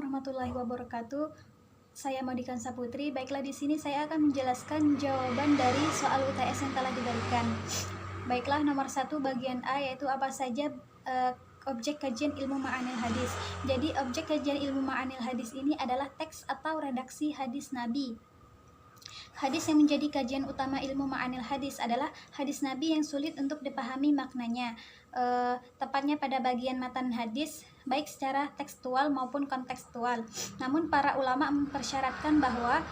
warahmatullahi wabarakatuh. Saya Maudikan Saputri. Baiklah, di sini saya akan menjelaskan jawaban dari soal UTS yang telah diberikan. Baiklah, nomor 1 bagian A yaitu apa saja objek kajian ilmu ma'anil hadis. Jadi objek kajian ilmu ma'anil hadis ini adalah teks atau redaksi hadis Nabi. Hadis yang menjadi kajian utama ilmu ma'anil hadis adalah hadis Nabi yang sulit untuk dipahami maknanya, tepatnya pada bagian matan hadis, baik secara tekstual maupun kontekstual. Namun para ulama mempersyaratkan bahwa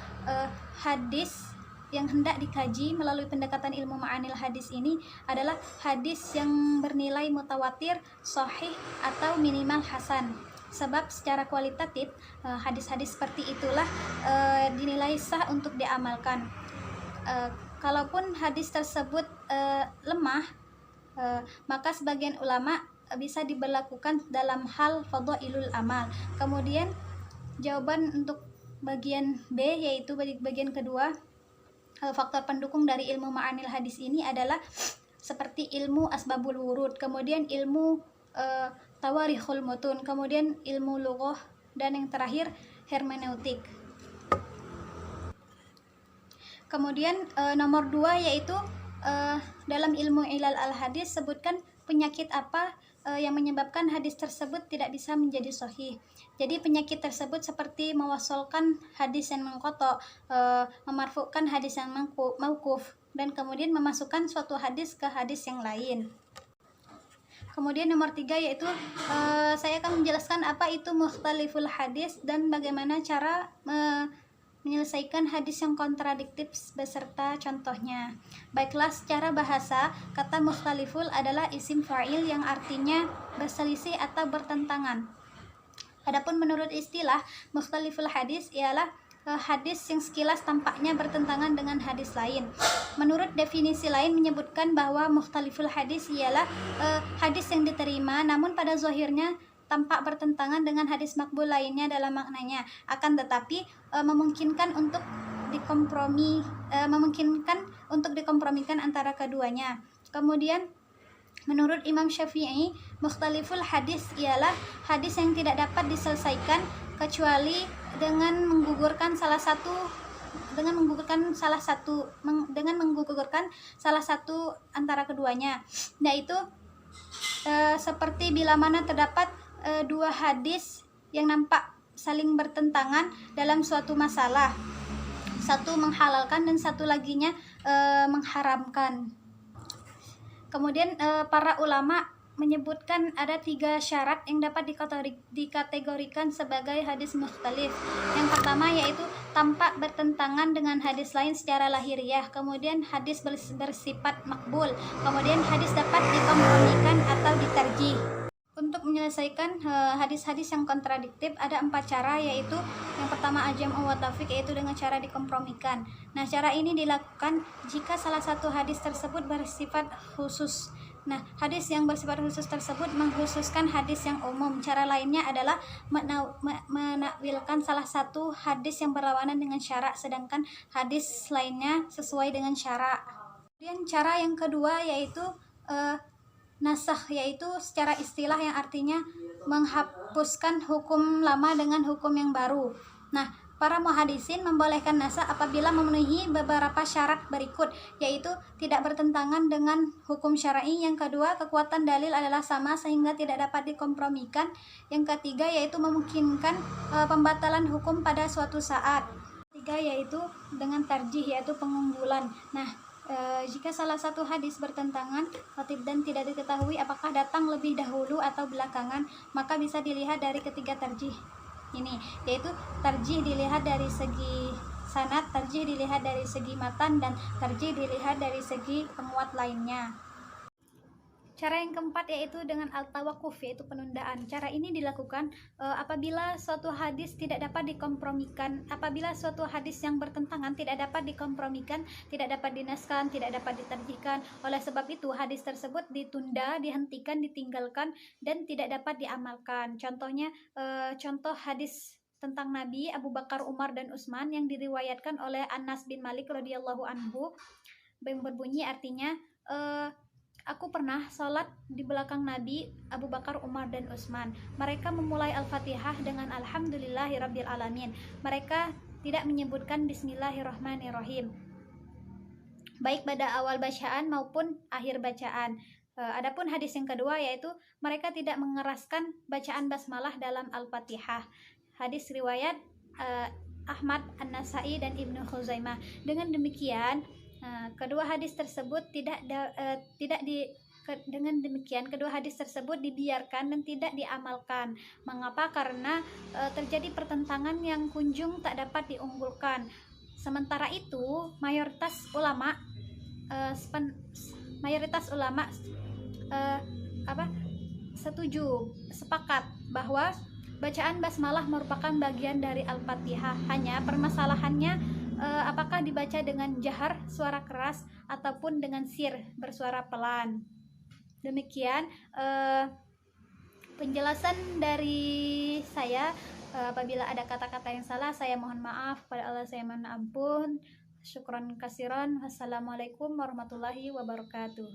hadis yang hendak dikaji melalui pendekatan ilmu ma'anil hadis ini adalah hadis yang bernilai mutawatir, sahih, atau minimal hasan. Sebab secara kualitatif hadis-hadis seperti itulah dinilai sah untuk diamalkan. Kalaupun hadis tersebut lemah, maka sebagian ulama bisa diberlakukan dalam hal fadhailul amal. Kemudian jawaban untuk bagian B yaitu bagian kedua, faktor pendukung dari ilmu ma'anil hadis ini adalah seperti ilmu asbabul wurud, kemudian ilmu tawarikhul mutun, kemudian ilmu lughah, dan yang terakhir hermeneutik. Kemudian nomor 2 yaitu dalam ilmu ilal al-hadis sebutkan penyakit apa yang menyebabkan hadis tersebut tidak bisa menjadi sahih. Jadi penyakit tersebut seperti mewasolkan hadis yang mengkotok, memarfukan hadis yang mauquf, dan kemudian memasukkan suatu hadis ke hadis yang lain. Kemudian nomor 3 yaitu saya akan menjelaskan apa itu mukhtaliful hadis dan bagaimana cara menyelesaikan hadis yang kontradiktif beserta contohnya. Baiklah, secara bahasa, kata mukhtaliful adalah isim fa'il yang artinya berselisih atau bertentangan. Adapun menurut istilah, mukhtaliful hadis ialah hadis yang sekilas tampaknya bertentangan dengan hadis lain. Menurut definisi lain menyebutkan bahwa mukhtaliful hadis ialah hadis yang diterima namun pada zahirnya tampak bertentangan dengan hadis makbul lainnya dalam maknanya, akan tetapi memungkinkan untuk dikompromikan antara keduanya. Kemudian menurut Imam Syafi'i, mukhtaliful hadis ialah hadis yang tidak dapat diselesaikan kecuali dengan menggugurkan salah satu antara keduanya, yaitu seperti bila mana terdapat dua hadis yang nampak saling bertentangan dalam suatu masalah, satu menghalalkan dan satu laginya mengharamkan. Kemudian para ulama menyebutkan ada 3 syarat yang dapat dikategorikan sebagai hadis mukhtalif. Yang pertama yaitu tampak bertentangan dengan hadis lain secara lahiriah, kemudian hadis bersifat makbul, kemudian hadis dapat dikompromikan atau ditarjih. Untuk menyelesaikan hadis-hadis yang kontradiktif ada 4 cara, yaitu yang pertama ajam wa tafiq, yaitu dengan cara dikompromikan. Nah, cara ini dilakukan jika salah satu hadis tersebut bersifat khusus. Nah, hadis yang bersifat khusus tersebut mengkhususkan hadis yang umum. Cara lainnya adalah menakwilkan salah satu hadis yang berlawanan dengan syara, sedangkan hadis lainnya sesuai dengan syara. Kemudian cara yang kedua yaitu nasakh, yaitu secara istilah yang artinya menghapuskan hukum lama dengan hukum yang baru. Nah, para muhadisin membolehkan nasakh apabila memenuhi beberapa syarat berikut, yaitu tidak bertentangan dengan hukum syar'i. Yang kedua, kekuatan dalil adalah sama sehingga tidak dapat dikompromikan. Yang ketiga yaitu memungkinkan pembatalan hukum pada suatu saat. Ketiga yaitu dengan tarjih, yaitu pengunggulan. Nah, jika salah satu hadis bertentangan dan tidak diketahui apakah datang lebih dahulu atau belakangan, maka bisa dilihat dari ketiga tarjih ini, yaitu tarjih dilihat dari segi sanad, tarjih dilihat dari segi matan, dan tarjih dilihat dari segi penguat lainnya. Cara yang keempat yaitu dengan al-tawakuf, yaitu penundaan. Cara ini dilakukan apabila suatu hadis tidak dapat dikompromikan, apabila suatu hadis yang bertentangan tidak dapat dikompromikan, tidak dapat dinaskan, tidak dapat ditarjihkan. Oleh sebab itu hadis tersebut ditunda, dihentikan, ditinggalkan, dan tidak dapat diamalkan. Contohnya contoh hadis tentang Nabi, Abu Bakar, Umar, dan Utsman yang diriwayatkan oleh Anas bin Malik radhiyallahu anhu, yang berbunyi artinya Aku pernah sholat di belakang Nabi, Abu Bakar, Umar, dan Utsman. Mereka memulai Al-Fatihah dengan Alhamdulillahirabbil alamin. Mereka tidak menyebutkan Bismillahirrahmanirrahim, baik pada awal bacaan maupun akhir bacaan. Adapun hadis yang kedua yaitu mereka tidak mengeraskan bacaan basmalah dalam Al-Fatihah. Hadis riwayat Ahmad, An-Nasai, dan Ibnu Khuzaimah. Dengan demikian, kedua hadis tersebut dengan demikian kedua hadis tersebut dibiarkan dan tidak diamalkan. Mengapa? Karena terjadi pertentangan yang kunjung tak dapat diunggulkan. Sementara itu, mayoritas ulama sepakat bahwa bacaan basmalah merupakan bagian dari Al-Fatihah. Hanya permasalahannya apakah dibaca dengan jahar, suara keras, ataupun dengan sir, bersuara pelan. Demikian penjelasan dari saya. Apabila ada kata-kata yang salah, saya mohon maaf. Kepada Allah saya mohon ampun. Syukron kasiron. Wassalamualaikum warahmatullahi wabarakatuh.